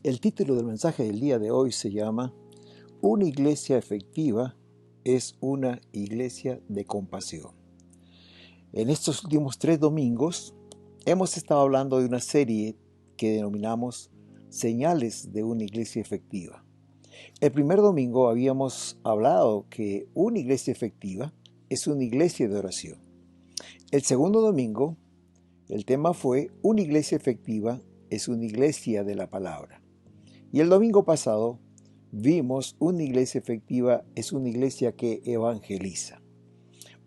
El título del mensaje del día de hoy se llama Una iglesia efectiva es una iglesia de compasión. En estos últimos 3 domingos hemos estado hablando de una serie que denominamos Señales de una iglesia efectiva. El primer domingo habíamos hablado que una iglesia efectiva es una iglesia de oración. El segundo domingo, el tema fue una iglesia efectiva es una iglesia de la palabra. Y el domingo pasado vimos una iglesia efectiva es una iglesia que evangeliza.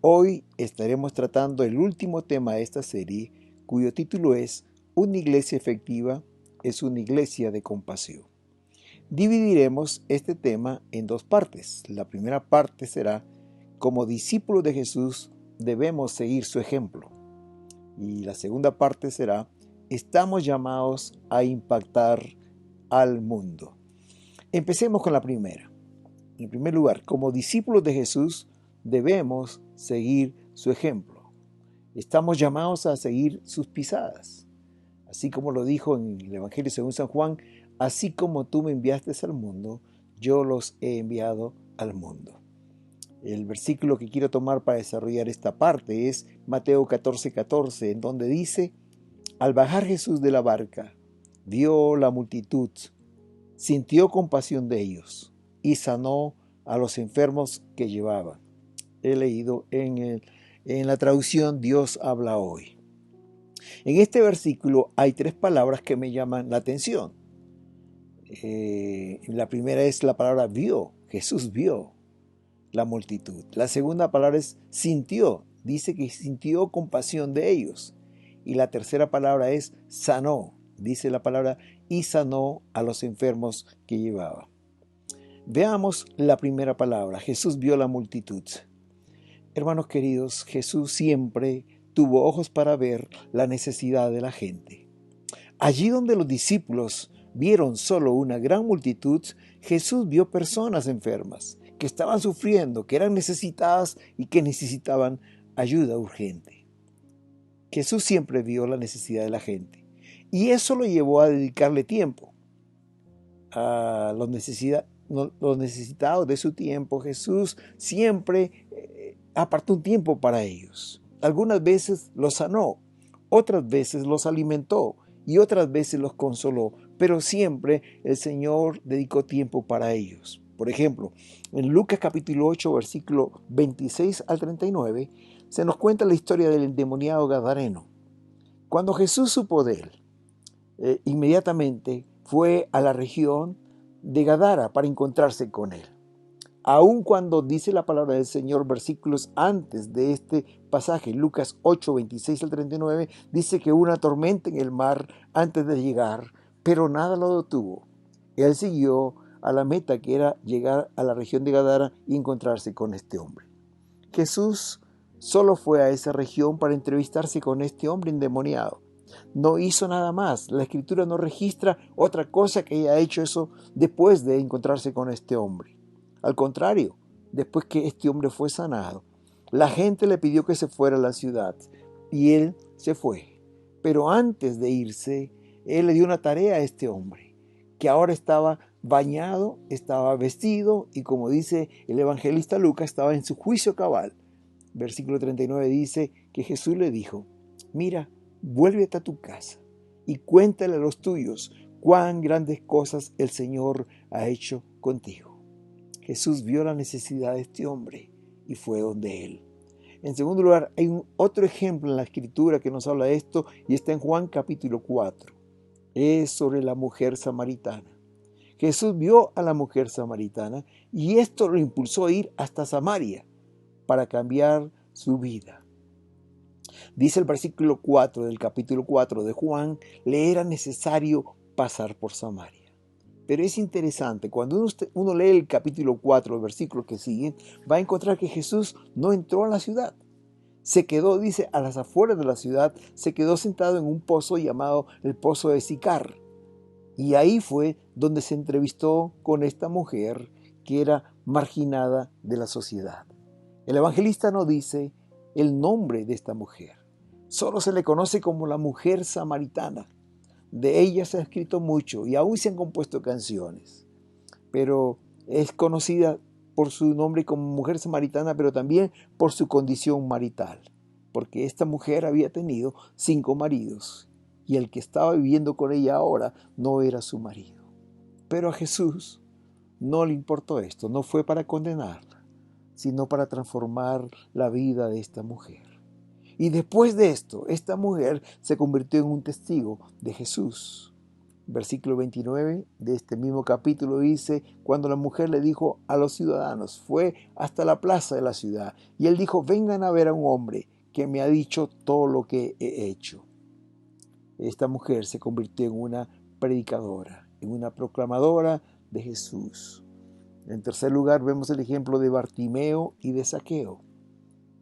Hoy estaremos tratando el último tema de esta serie, cuyo título es Una iglesia efectiva es una iglesia de compasión. Dividiremos este tema en 2 partes. La primera parte será, como discípulos de Jesús debemos seguir su ejemplo. Y la segunda parte será, estamos llamados a impactar al mundo. Empecemos con la primera. En primer lugar, como discípulos de Jesús debemos seguir su ejemplo. Estamos llamados a seguir sus pisadas. Así como lo dijo en el Evangelio según San Juan, así como tú me enviaste al mundo, yo los he enviado al mundo. El versículo que quiero tomar para desarrollar esta parte es Mateo 14:14, en donde dice, al bajar Jesús de la barca, vio la multitud, sintió compasión de ellos y sanó a los enfermos que llevaban. He leído en la traducción Dios habla hoy. En este versículo hay 3 palabras que me llaman la atención. La primera es la palabra vio. Jesús vio la multitud. La segunda palabra es sintió. Dice que sintió compasión de ellos. Y la tercera palabra es sanó. Dice la palabra y sanó a los enfermos que llevaba. Veamos la primera palabra. Jesús vio la multitud. Hermanos queridos, Jesús siempre tuvo ojos para ver la necesidad de la gente. Allí donde los discípulos vieron solo una gran multitud, Jesús vio personas enfermas, que estaban sufriendo, que eran necesitadas y que necesitaban ayuda urgente. Jesús siempre vio la necesidad de la gente y eso lo llevó a dedicarle tiempo a los necesitados de su tiempo. Jesús siempre apartó un tiempo para ellos. Algunas veces los sanó, otras veces los alimentó y otras veces los consoló, pero siempre el Señor dedicó tiempo para ellos. Por ejemplo, en Lucas capítulo 8, versículo 26 al 39, se nos cuenta la historia del endemoniado gadareno. Cuando Jesús supo de él, inmediatamente fue a la región de Gadara para encontrarse con él. Aun cuando dice la palabra del Señor, versículos antes de este pasaje, Lucas 8, 26 al 39, dice que hubo una tormenta en el mar antes de llegar, pero nada lo detuvo. Él siguió a la meta, que era llegar a la región de Gadara y encontrarse con este hombre. Jesús solo fue a esa región para entrevistarse con este hombre endemoniado. No hizo nada más. La Escritura no registra otra cosa que haya hecho eso después de encontrarse con este hombre. Al contrario, después que este hombre fue sanado, la gente le pidió que se fuera a la ciudad y él se fue. Pero antes de irse, él le dio una tarea a este hombre, que ahora estaba bañado, estaba vestido y, como dice el evangelista Lucas, estaba en su juicio cabal. Versículo 39 dice que Jesús le dijo, mira, vuélvete a tu casa y cuéntale a los tuyos cuán grandes cosas el Señor ha hecho contigo. Jesús vio la necesidad de este hombre y fue donde él. En segundo lugar, hay otro ejemplo en la Escritura que nos habla de esto y está en Juan capítulo 4. Es sobre la mujer samaritana. Jesús vio a la mujer samaritana y esto lo impulsó a ir hasta Samaria para cambiar su vida. Dice el versículo 4 del capítulo 4 de Juan, le era necesario pasar por Samaria. Pero es interesante, cuando uno lee el capítulo 4, el versículo que sigue, va a encontrar que Jesús no entró a la ciudad. Se quedó, dice, a las afueras de la ciudad, se quedó sentado en un pozo llamado el pozo de Sicar. Y ahí fue donde se entrevistó con esta mujer que era marginada de la sociedad. El evangelista no dice el nombre de esta mujer. Solo se le conoce como la mujer samaritana. De ella se ha escrito mucho y aún se han compuesto canciones, pero es conocida por su nombre como mujer samaritana, pero también por su condición marital, porque esta mujer había tenido 5 maridos y el que estaba viviendo con ella ahora no era su marido. Pero a Jesús no le importó esto, no fue para condenarla, sino para transformar la vida de esta mujer. Y después de esto, esta mujer se convirtió en un testigo de Jesús. Versículo 29 de este mismo capítulo dice, cuando la mujer le dijo a los ciudadanos, fue hasta la plaza de la ciudad, y él dijo, vengan a ver a un hombre que me ha dicho todo lo que he hecho. Esta mujer se convirtió en una predicadora, en una proclamadora de Jesús. En tercer lugar, vemos el ejemplo de Bartimeo y de Zaqueo.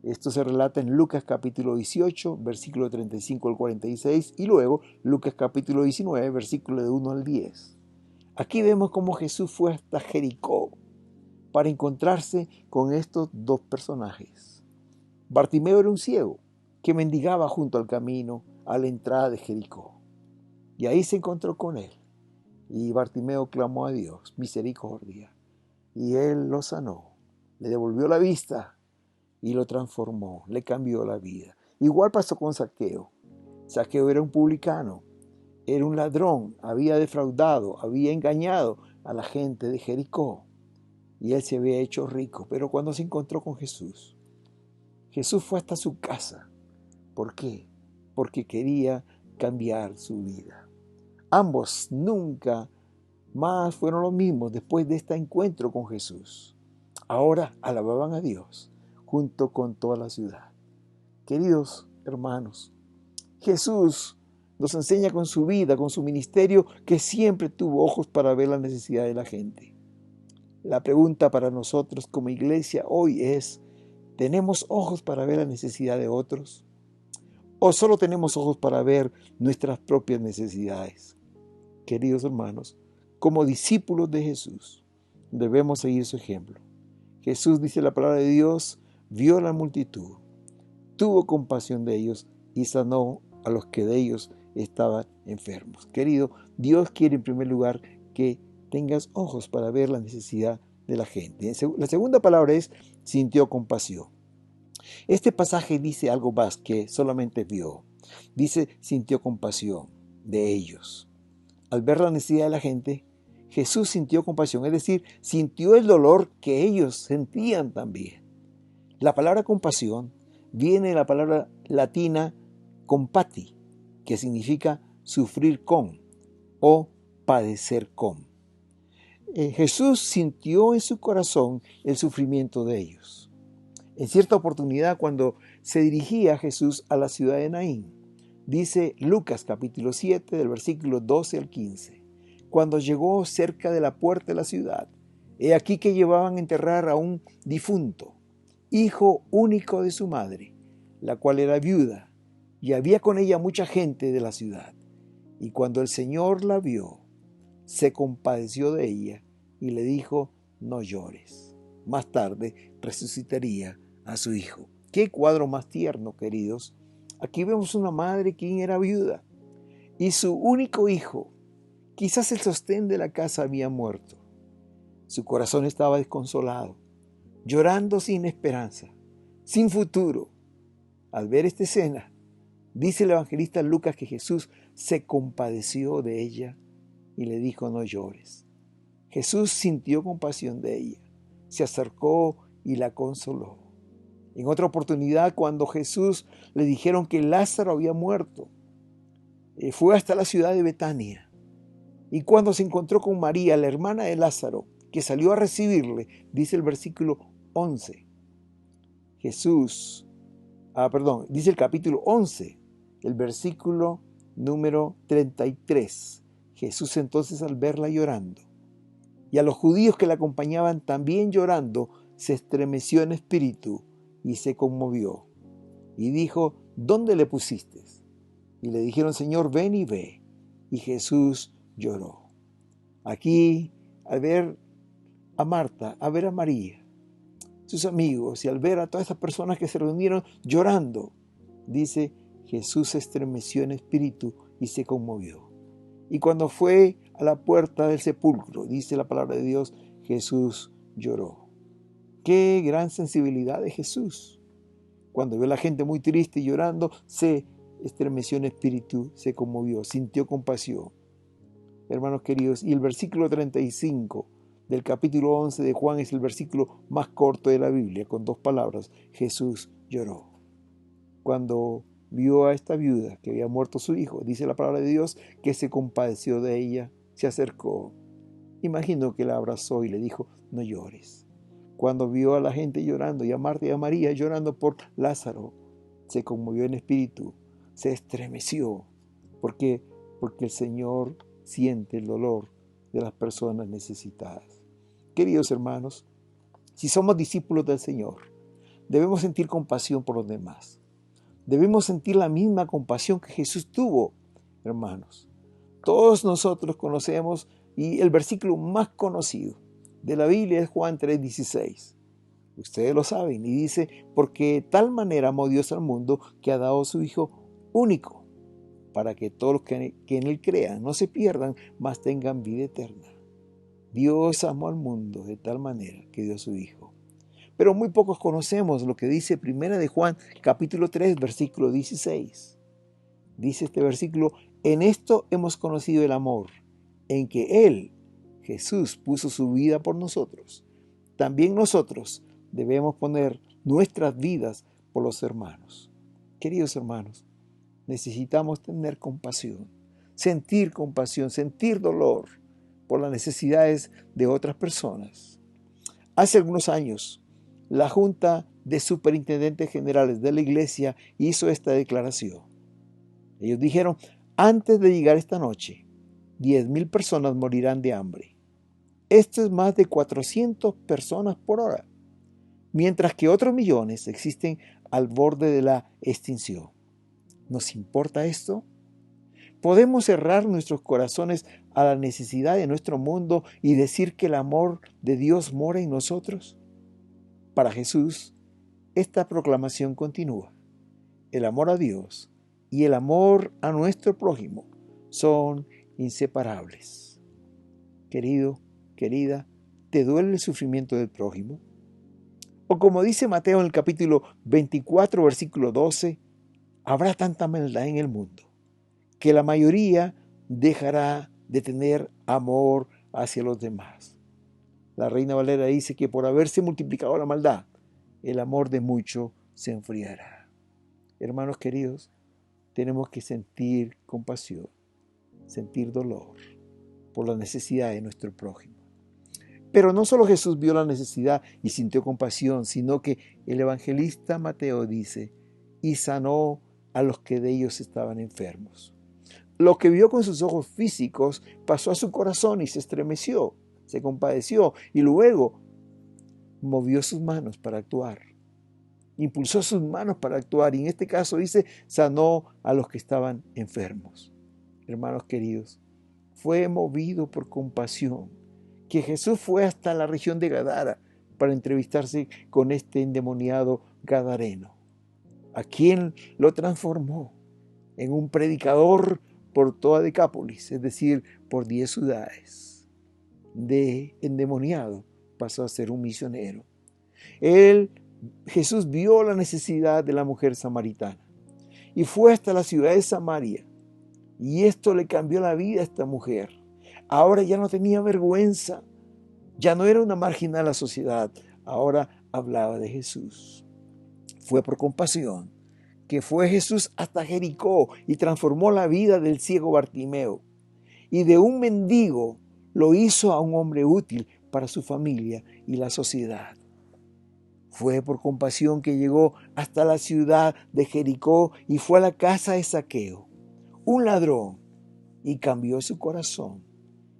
Esto se relata en Lucas capítulo 18, versículo 35 al 46, y luego Lucas capítulo 19, versículo de 1 al 10. Aquí vemos cómo Jesús fue hasta Jericó para encontrarse con estos 2 personajes. Bartimeo era un ciego que mendigaba junto al camino a la entrada de Jericó. Y ahí se encontró con él. Y Bartimeo clamó a Dios, misericordia. Y él lo sanó, le devolvió la vista y lo transformó, le cambió la vida. Igual pasó con Zaqueo. Zaqueo era un publicano, era un ladrón, había defraudado, había engañado a la gente de Jericó. Y él se había hecho rico, pero cuando se encontró con Jesús, Jesús fue hasta su casa. ¿Por qué? Porque quería cambiar su vida. Ambos nunca más fueron los mismos después de este encuentro con Jesús. Ahora alababan a Dios junto con toda la ciudad. Queridos hermanos, Jesús nos enseña con su vida, con su ministerio, que siempre tuvo ojos para ver la necesidad de la gente. La pregunta para nosotros como iglesia hoy es, ¿tenemos ojos para ver la necesidad de otros? ¿O solo tenemos ojos para ver nuestras propias necesidades? Queridos hermanos, como discípulos de Jesús, debemos seguir su ejemplo. Jesús, dice la palabra de Dios, vio la multitud, tuvo compasión de ellos y sanó a los que de ellos estaban enfermos. Querido, Dios quiere en primer lugar que tengas ojos para ver la necesidad de la gente. La segunda palabra es sintió compasión. Este pasaje dice algo más que solamente vio. Dice sintió compasión de ellos. Al ver la necesidad de la gente, Jesús sintió compasión, es decir, sintió el dolor que ellos sentían también. La palabra compasión viene de la palabra latina compati, que significa sufrir con o padecer con. Jesús sintió en su corazón el sufrimiento de ellos. En cierta oportunidad, cuando se dirigía Jesús a la ciudad de Naín, dice Lucas capítulo 7 del versículo 12 al 15. Cuando llegó cerca de la puerta de la ciudad, he aquí que llevaban a enterrar a un difunto, hijo único de su madre, la cual era viuda, y había con ella mucha gente de la ciudad. Y cuando el Señor la vio, se compadeció de ella y le dijo, no llores. Más tarde resucitaría a su hijo. Qué cuadro más tierno, queridos. Aquí vemos una madre quien era viuda y su único hijo, quizás el sostén de la casa, había muerto. Su corazón estaba desconsolado, llorando sin esperanza, sin futuro. Al ver esta escena, dice el evangelista Lucas que Jesús se compadeció de ella y le dijo, no llores. Jesús sintió compasión de ella, se acercó y la consoló. En otra oportunidad, cuando Jesús le dijeron que Lázaro había muerto, fue hasta la ciudad de Betania. Y cuando se encontró con María, la hermana de Lázaro, que salió a recibirle, dice el versículo 11. Dice el capítulo 11, el versículo número 33. Jesús entonces, al verla llorando, y a los judíos que la acompañaban también llorando, se estremeció en espíritu y se conmovió. Y dijo, ¿dónde le pusiste? Y le dijeron, Señor, ven y ve. Y Jesús lloró. Aquí, al ver a Marta, a ver a María, sus amigos, y al ver a todas estas personas que se reunieron llorando, dice, Jesús se estremeció en espíritu y se conmovió. Y cuando fue a la puerta del sepulcro, dice la palabra de Dios, Jesús lloró. ¡Qué gran sensibilidad de Jesús! Cuando vio a la gente muy triste y llorando, se estremeció en espíritu, se conmovió, sintió compasión. Hermanos queridos, y el versículo 35 del capítulo 11 de Juan es el versículo más corto de la Biblia, con 2 palabras: Jesús lloró. Cuando vio a esta viuda que había muerto su hijo, dice la palabra de Dios que se compadeció de ella, se acercó. Imagino que la abrazó y le dijo: no llores. Cuando vio a la gente llorando y a Marta y a María llorando por Lázaro, se conmovió en espíritu, se estremeció, porque el Señor siente el dolor de las personas necesitadas. Queridos hermanos, si somos discípulos del Señor, debemos sentir compasión por los demás. Debemos sentir la misma compasión que Jesús tuvo, hermanos. Todos nosotros conocemos, y el versículo más conocido de la Biblia es Juan 3:16. Ustedes lo saben, y dice: porque de tal manera amó Dios al mundo que ha dado a su Hijo único, para que todos los que en Él crean no se pierdan, mas tengan vida eterna. Dios amó al mundo de tal manera que dio a su Hijo. Pero muy pocos conocemos lo que dice 1 de Juan, capítulo 3, versículo 16. Dice este versículo: en esto hemos conocido el amor, en que Él, Jesús, puso su vida por nosotros. También nosotros debemos poner nuestras vidas por los hermanos. Queridos hermanos, necesitamos tener compasión, sentir dolor por las necesidades de otras personas. Hace algunos años, la Junta de Superintendentes Generales de la Iglesia hizo esta declaración. Ellos dijeron: antes de llegar esta noche, 10,000 personas morirán de hambre. Esto es más de 400 personas por hora, mientras que otros millones existen al borde de la extinción. ¿Nos importa esto? ¿Podemos cerrar nuestros corazones a la necesidad de nuestro mundo y decir que el amor de Dios mora en nosotros? Para Jesús, esta proclamación continúa. El amor a Dios y el amor a nuestro prójimo son inseparables. Querido, querida, ¿te duele el sufrimiento del prójimo? O como dice Mateo en el capítulo 24, versículo 12, habrá tanta maldad en el mundo que la mayoría dejará de tener amor hacia los demás. La Reina Valera dice que por haberse multiplicado la maldad, el amor de muchos se enfriará. Hermanos queridos, tenemos que sentir compasión, sentir dolor por la necesidad de nuestro prójimo. Pero no solo Jesús vio la necesidad y sintió compasión, sino que el evangelista Mateo dice: y sanó a los que de ellos estaban enfermos. Lo que vio con sus ojos físicos pasó a su corazón y se estremeció, se compadeció y luego movió sus manos para actuar. Impulsó sus manos para actuar y en este caso dice: sanó a los que estaban enfermos. Hermanos queridos, fue movido por compasión que Jesús fue hasta la región de Gadara para entrevistarse con este endemoniado gadareno, a quien lo transformó en un predicador por toda Decápolis, es decir, por 10 ciudades. De endemoniado pasó a ser un misionero. Jesús vio la necesidad de la mujer samaritana y fue hasta la ciudad de Samaria, y esto le cambió la vida a esta mujer. Ahora ya no tenía vergüenza, ya no era una marginal a la sociedad, ahora hablaba de Jesús. Fue por compasión que fue Jesús hasta Jericó y transformó la vida del ciego Bartimeo, y de un mendigo lo hizo a un hombre útil para su familia y la sociedad. Fue por compasión que llegó hasta la ciudad de Jericó y fue a la casa de Zaqueo, un ladrón, y cambió su corazón.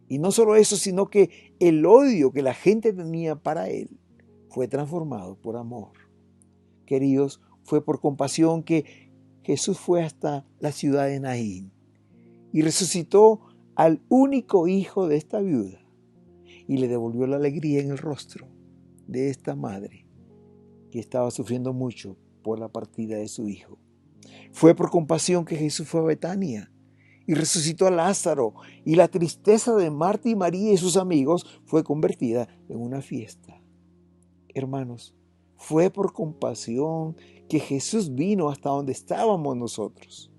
Y no solo eso, sino que el odio que la gente tenía para él fue transformado por amor. Queridos, fue por compasión que Jesús fue hasta la ciudad de Naín y resucitó al único hijo de esta viuda y le devolvió la alegría en el rostro de esta madre que estaba sufriendo mucho por la partida de su hijo. Fue por compasión que Jesús fue a Betania y resucitó a Lázaro, y la tristeza de Marta y María y sus amigos fue convertida en una fiesta. Hermanos, fue por compasión que Jesús vino hasta donde estábamos nosotros,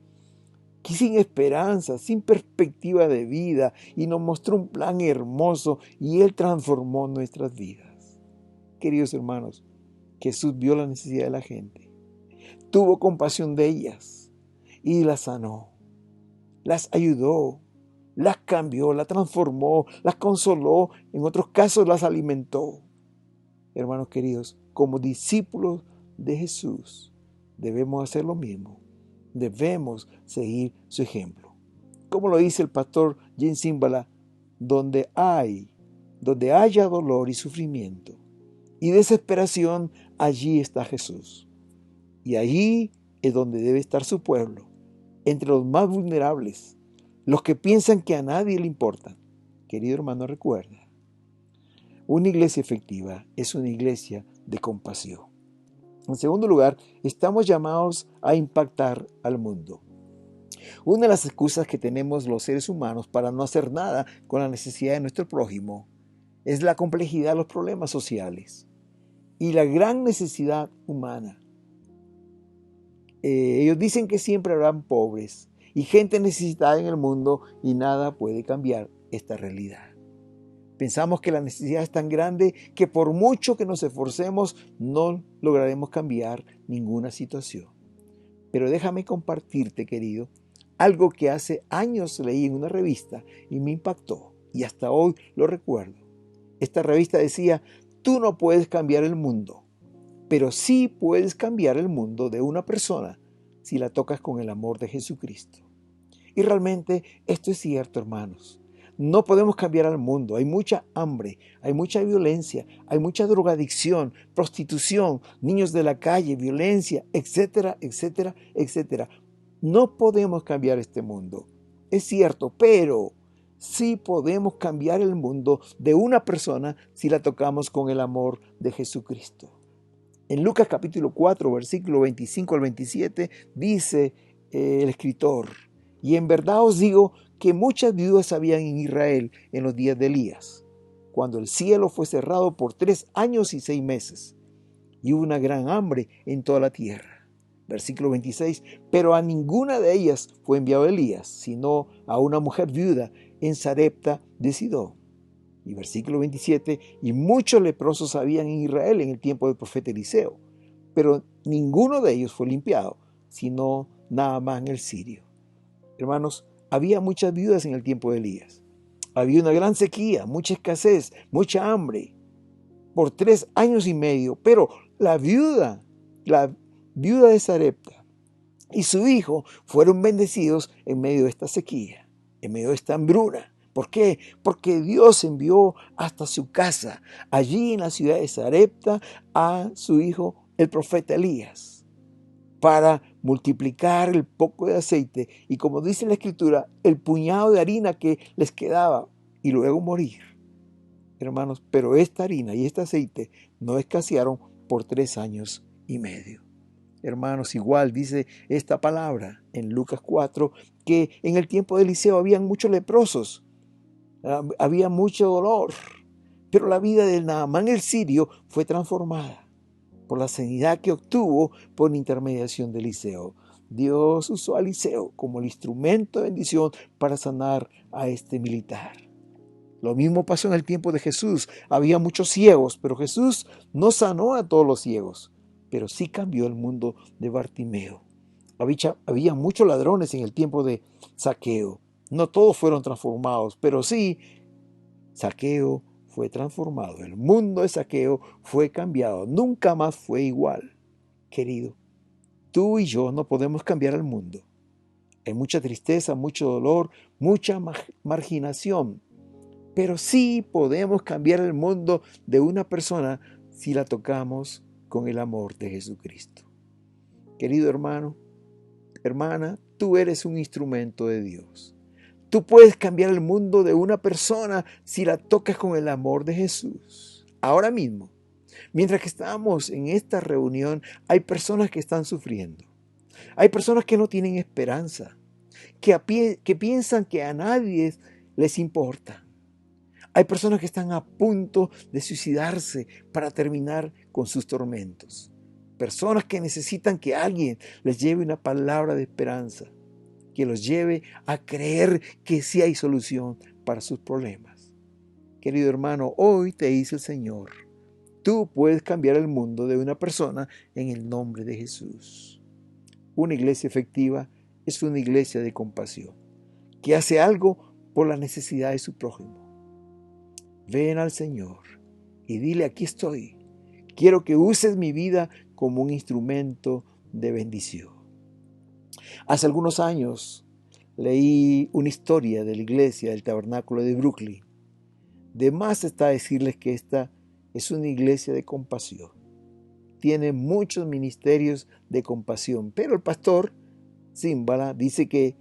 que sin esperanza, sin perspectiva de vida, y nos mostró un plan hermoso, y Él transformó nuestras vidas. Queridos hermanos, Jesús vio la necesidad de la gente, tuvo compasión de ellas y las sanó, las ayudó, las cambió, las transformó, las consoló, en otros casos las alimentó. Hermanos queridos, como discípulos de Jesús, debemos hacer lo mismo. Debemos seguir su ejemplo. Como lo dice el pastor Jim Cymbala, donde haya dolor y sufrimiento y desesperación, allí está Jesús. Y allí es donde debe estar su pueblo, entre los más vulnerables, los que piensan que a nadie le importa. Querido hermano, recuerda, una iglesia efectiva es una iglesia de compasión. En segundo lugar, estamos llamados a impactar al mundo. Una de las excusas que tenemos los seres humanos para no hacer nada con la necesidad de nuestro prójimo es la complejidad de los problemas sociales y la gran necesidad humana. Ellos dicen que siempre habrán pobres y gente necesitada en el mundo y nada puede cambiar esta realidad. Pensamos que la necesidad es tan grande que por mucho que nos esforcemos no lograremos cambiar ninguna situación. Pero déjame compartirte, querido, algo que hace años leí en una revista y me impactó y hasta hoy lo recuerdo. Esta revista decía: tú no puedes cambiar el mundo, pero sí puedes cambiar el mundo de una persona si la tocas con el amor de Jesucristo. Y realmente esto es cierto, hermanos. No podemos cambiar al mundo. Hay mucha hambre, hay mucha violencia, hay mucha drogadicción, prostitución, niños de la calle, violencia, etcétera, etcétera, etcétera. No podemos cambiar este mundo. Es cierto, pero sí podemos cambiar el mundo de una persona si la tocamos con el amor de Jesucristo. En Lucas capítulo 4, versículo 25 al 27, dice el escritor: y en verdad os digo que muchas viudas habían en Israel en los días de Elías, cuando el cielo fue cerrado por 3 años y 6 meses, y hubo una gran hambre en toda la tierra. Versículo 26, pero a ninguna de ellas fue enviado Elías, sino a una mujer viuda en Sarepta de Sidón. Y versículo 27, y muchos leprosos habían en Israel en el tiempo del profeta Eliseo, pero ninguno de ellos fue limpiado, sino Naamán el sirio. Hermanos, había muchas viudas en el tiempo de Elías. Había una gran sequía, mucha escasez, mucha hambre, por 3 años y medio. Pero la viuda de Sarepta y su hijo fueron bendecidos en medio de esta sequía, en medio de esta hambruna. ¿Por qué? Porque Dios envió hasta su casa, allí en la ciudad de Sarepta, a su hijo, el profeta Elías, para multiplicar el poco de aceite y, como dice la Escritura, el puñado de harina que les quedaba y luego morir. Hermanos, pero esta harina y este aceite no escasearon por 3 años y medio. Hermanos, igual dice esta palabra en Lucas 4, que en el tiempo de Eliseo habían muchos leprosos, había mucho dolor, pero la vida de Naamán el sirio fue transformada por la sanidad que obtuvo por intermediación de Eliseo. Dios usó a Eliseo como el instrumento de bendición para sanar a este militar. Lo mismo pasó en el tiempo de Jesús. Había muchos ciegos, pero Jesús no sanó a todos los ciegos, pero sí cambió el mundo de Bartimeo. Había muchos ladrones en el tiempo de Zaqueo. No todos fueron transformados, pero sí Zaqueo fue transformado. El mundo de Zaqueo fue cambiado. Nunca más fue igual. Querido, tú y yo no podemos cambiar el mundo. Hay mucha tristeza, mucho dolor, mucha marginación. Pero sí podemos cambiar el mundo de una persona si la tocamos con el amor de Jesucristo. Querido hermano, hermana, tú eres un instrumento de Dios. Tú puedes cambiar el mundo de una persona si la tocas con el amor de Jesús. Ahora mismo, mientras que estamos en esta reunión, hay personas que están sufriendo. Hay personas que no tienen esperanza. que piensan que a nadie les importa. Hay personas que están a punto de suicidarse para terminar con sus tormentos. Personas que necesitan que alguien les lleve una palabra de esperanza, que los lleve a creer que sí hay solución para sus problemas. Querido hermano, hoy te dice el Señor, tú puedes cambiar el mundo de una persona en el nombre de Jesús. Una iglesia efectiva es una iglesia de compasión, que hace algo por la necesidad de su prójimo. Ven al Señor y dile, aquí estoy. Quiero que uses mi vida como un instrumento de bendición. Hace algunos años leí una historia de la iglesia del Tabernáculo de Brooklyn. De más está decirles que esta es una iglesia de compasión. Tiene muchos ministerios de compasión, pero el pastor Zimbala dice que,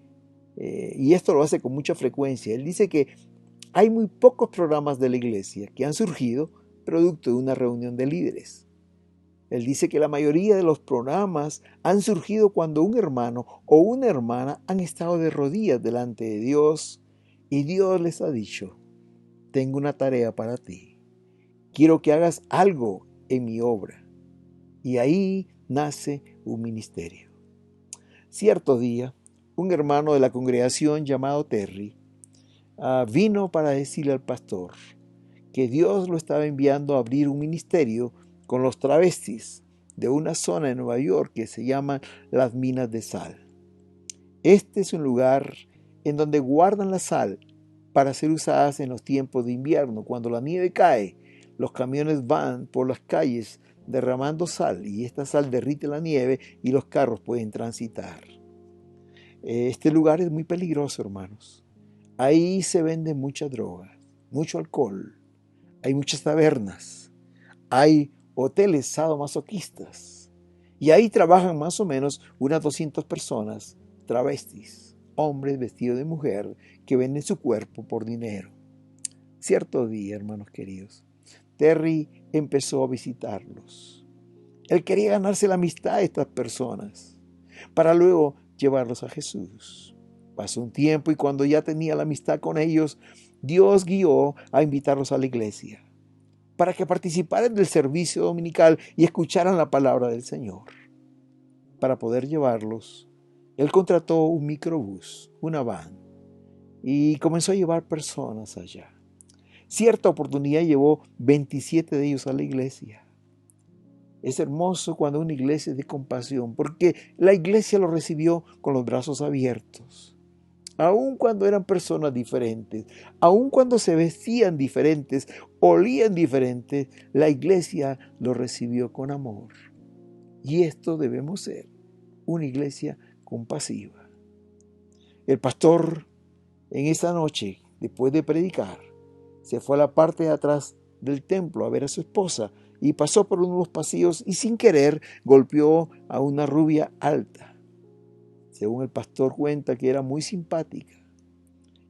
y esto lo hace con mucha frecuencia, él dice que hay muy pocos programas de la iglesia que han surgido producto de una reunión de líderes. Él dice que la mayoría de los programas han surgido cuando un hermano o una hermana han estado de rodillas delante de Dios y Dios les ha dicho, tengo una tarea para ti. Quiero que hagas algo en mi obra. Y ahí nace un ministerio. Cierto día, un hermano de la congregación llamado Terry vino para decirle al pastor que Dios lo estaba enviando a abrir un ministerio con los travestis de una zona de Nueva York que se llama las Minas de Sal. Este es un lugar en donde guardan la sal para ser usadas en los tiempos de invierno. Cuando la nieve cae, los camiones van por las calles derramando sal y esta sal derrite la nieve y los carros pueden transitar. Este lugar es muy peligroso, hermanos. Ahí se vende mucha droga, mucho alcohol, hay muchas tabernas, hay hoteles sadomasoquistas y ahí trabajan más o menos unas 200 personas, travestis, hombres vestidos de mujer que venden su cuerpo por dinero. Cierto día, hermanos queridos, Terry empezó a visitarlos. Él quería ganarse la amistad de estas personas para luego llevarlos a Jesús. Pasó un tiempo y cuando ya tenía la amistad con ellos, Dios guió a invitarlos a la iglesia para que participaran del servicio dominical y escucharan la palabra del Señor. Para poder llevarlos, Él contrató un microbús, una van, y comenzó a llevar personas allá. Cierta oportunidad llevó 27 de ellos a la iglesia. Es hermoso cuando una iglesia es de compasión, porque la iglesia lo recibió con los brazos abiertos. Aun cuando eran personas diferentes, aun cuando se vestían diferentes, olían diferentes, la iglesia lo recibió con amor. Y esto debemos ser, una iglesia compasiva. El pastor en esa noche, después de predicar, se fue a la parte de atrás del templo a ver a su esposa y pasó por uno de los pasillos y sin querer golpeó a una rubia alta. Según el pastor cuenta que era muy simpática.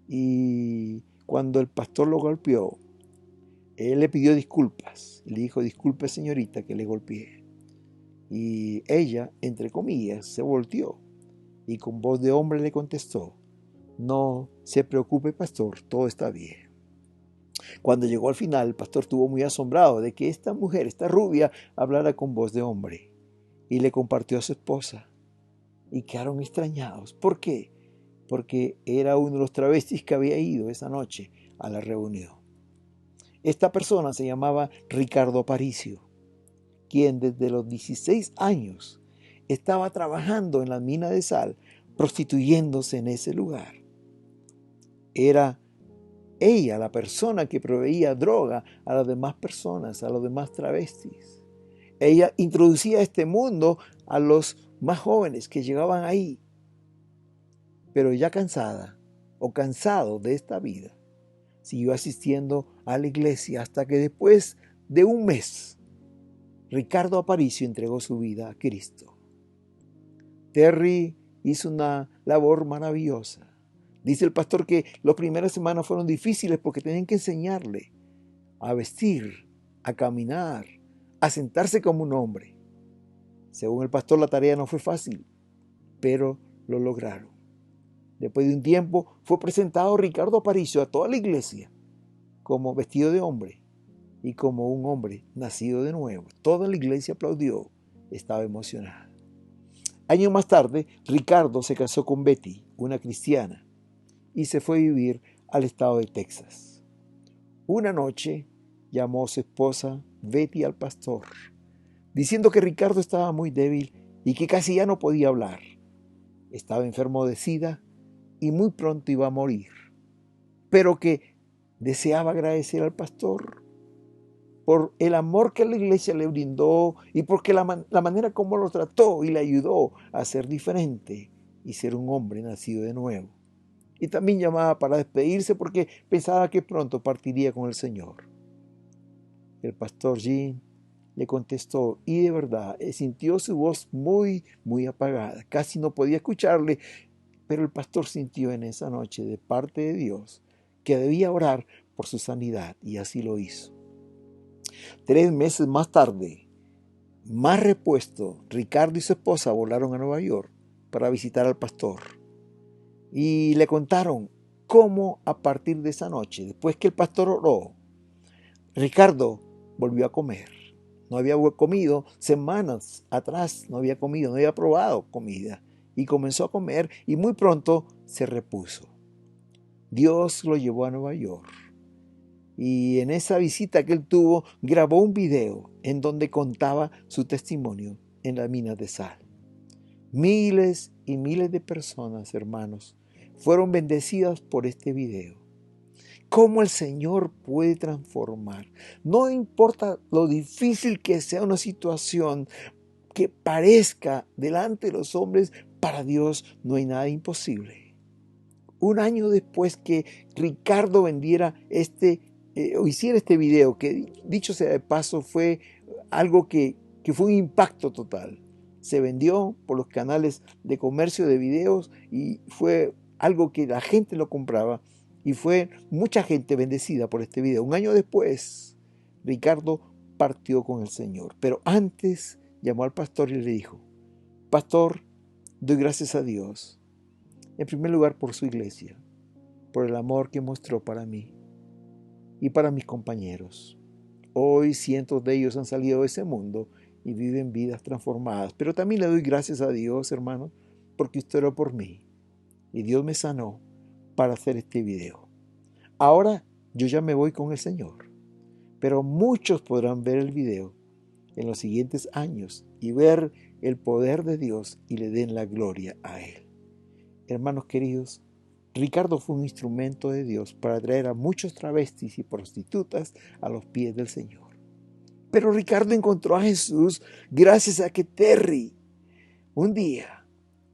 Y cuando el pastor lo golpeó, él le pidió disculpas. Le dijo, disculpe señorita que le golpeé. Y ella, entre comillas, se volteó y con voz de hombre le contestó, no se preocupe pastor, todo está bien. Cuando llegó al final, el pastor estuvo muy asombrado de que esta mujer, esta rubia, hablara con voz de hombre. Y le compartió a su esposa. Y quedaron extrañados. ¿Por qué? Porque era uno de los travestis que había ido esa noche a la reunión. Esta persona se llamaba Ricardo Aparicio, quien desde los 16 años estaba trabajando en la mina de sal, prostituyéndose en ese lugar. Era ella la persona que proveía droga a las demás personas, a los demás travestis. Ella introducía a este mundo a los más jóvenes que llegaban ahí. Pero ya cansada o cansado de esta vida, siguió asistiendo a la iglesia hasta que después de un mes, Ricardo Aparicio entregó su vida a Cristo. Terry hizo una labor maravillosa. Dice el pastor que las primeras semanas fueron difíciles porque tenían que enseñarle a vestir, a caminar, a sentarse como un hombre. Según el pastor, la tarea no fue fácil, pero lo lograron. Después de un tiempo fue presentado Ricardo Aparicio a toda la iglesia como vestido de hombre y como un hombre nacido de nuevo. Toda la iglesia aplaudió, estaba emocionada. Años más tarde, Ricardo se casó con Betty, una cristiana, y se fue a vivir al estado de Texas. Una noche llamó a su esposa Betty al pastor, diciendo que Ricardo estaba muy débil y que casi ya no podía hablar. Estaba enfermo de SIDA y muy pronto iba a morir, pero que deseaba agradecer al pastor por el amor que la iglesia le brindó y porque la manera como lo trató y le ayudó a ser diferente y ser un hombre nacido de nuevo. Y también llamaba para despedirse porque pensaba que pronto partiría con el Señor. El pastor Jim le contestó y de verdad sintió su voz muy, muy apagada. Casi no podía escucharle, pero el pastor sintió en esa noche de parte de Dios que debía orar por su sanidad y así lo hizo. 3 meses más tarde, más repuesto, Ricardo y su esposa volaron a Nueva York para visitar al pastor y le contaron cómo a partir de esa noche, después que el pastor oró, Ricardo volvió a comer. No había comido semanas atrás, no había comido, no había probado comida y comenzó a comer y muy pronto se repuso. Dios lo llevó a Nueva York y en esa visita que él tuvo grabó un video en donde contaba su testimonio en las minas de sal. Miles y miles de personas, hermanos, fueron bendecidas por este video. Cómo el Señor puede transformar. No importa lo difícil que sea una situación que parezca delante de los hombres, para Dios no hay nada imposible. Un año después que Ricardo vendiera o hiciera este video, que dicho sea de paso fue algo que fue un impacto total. Se vendió por los canales de comercio de videos y fue algo que la gente lo compraba y fue mucha gente bendecida por este video. Un año después, Ricardo partió con el Señor, pero antes llamó al pastor y le dijo: Pastor, doy gracias a Dios, en primer lugar por su iglesia, por el amor que mostró para mí y para mis compañeros. Hoy cientos de ellos han salido de ese mundo y viven vidas transformadas. Pero también le doy gracias a Dios, hermano, porque usted oró por mí y Dios me sanó para hacer este video. Ahora yo ya me voy con el Señor, pero muchos podrán ver el video en los siguientes años y ver el poder de Dios y le den la gloria a Él. Hermanos queridos, Ricardo fue un instrumento de Dios para traer a muchos travestis y prostitutas a los pies del Señor. Pero Ricardo encontró a Jesús gracias a que Terry, un día,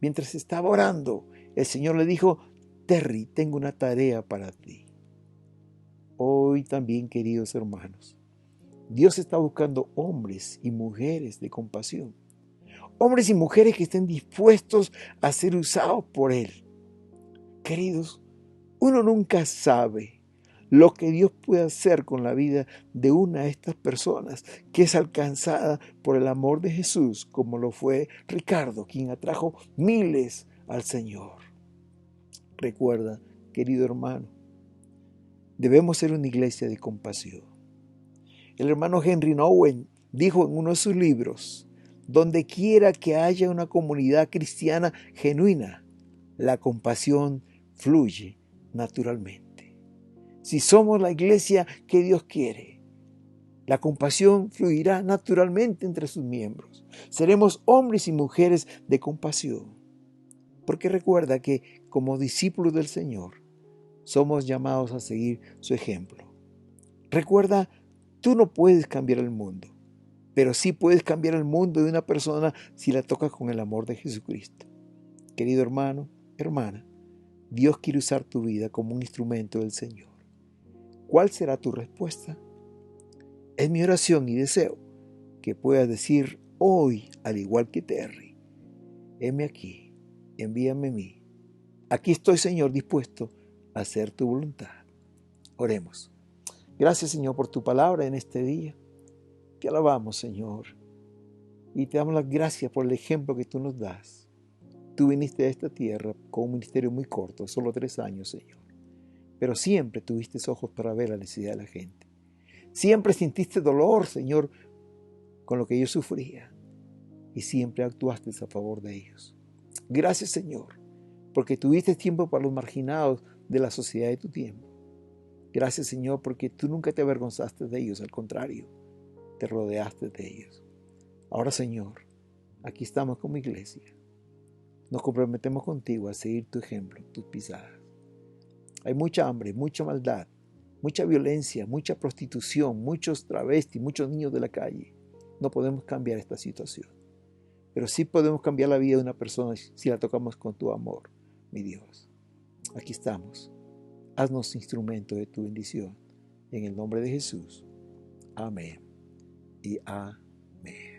mientras estaba orando, el Señor le dijo: Terry, tengo una tarea para ti. Hoy también, queridos hermanos, Dios está buscando hombres y mujeres de compasión. Hombres y mujeres que estén dispuestos a ser usados por Él. Queridos, uno nunca sabe lo que Dios puede hacer con la vida de una de estas personas que es alcanzada por el amor de Jesús, como lo fue Ricardo, quien atrajo miles al Señor. Recuerda, querido hermano, debemos ser una iglesia de compasión. El hermano Henry Nouwen dijo en uno de sus libros: donde quiera que haya una comunidad cristiana genuina, la compasión fluye naturalmente. Si somos la iglesia que Dios quiere, la compasión fluirá naturalmente entre sus miembros. Seremos hombres y mujeres de compasión. Porque recuerda que como discípulos del Señor, somos llamados a seguir su ejemplo. Recuerda, tú no puedes cambiar el mundo, pero sí puedes cambiar el mundo de una persona si la tocas con el amor de Jesucristo. Querido hermano, hermana, Dios quiere usar tu vida como un instrumento del Señor. ¿Cuál será tu respuesta? Es mi oración y deseo que puedas decir hoy, al igual que Terry: heme aquí, envíame a mí. Aquí estoy, Señor, dispuesto a hacer tu voluntad. Oremos. Gracias, Señor, por tu palabra en este día. Te alabamos, Señor, y te damos las gracias por el ejemplo que tú nos das. Tú viniste a esta tierra con un ministerio muy corto, solo 3 años, Señor. Pero siempre tuviste ojos para ver la necesidad de la gente. Siempre sintiste dolor, Señor, con lo que ellos sufrían. Y siempre actuaste a favor de ellos. Gracias, Señor, porque tuviste tiempo para los marginados de la sociedad de tu tiempo. Gracias, Señor, porque tú nunca te avergonzaste de ellos, al contrario, te rodeaste de ellos. Ahora, Señor, aquí estamos como iglesia. Nos comprometemos contigo a seguir tu ejemplo, tus pisadas. Hay mucha hambre, mucha maldad, mucha violencia, mucha prostitución, muchos travestis, muchos niños de la calle. No podemos cambiar esta situación. Pero sí podemos cambiar la vida de una persona si la tocamos con tu amor, mi Dios. Aquí estamos. Haznos instrumento de tu bendición. En el nombre de Jesús. Amén y amén.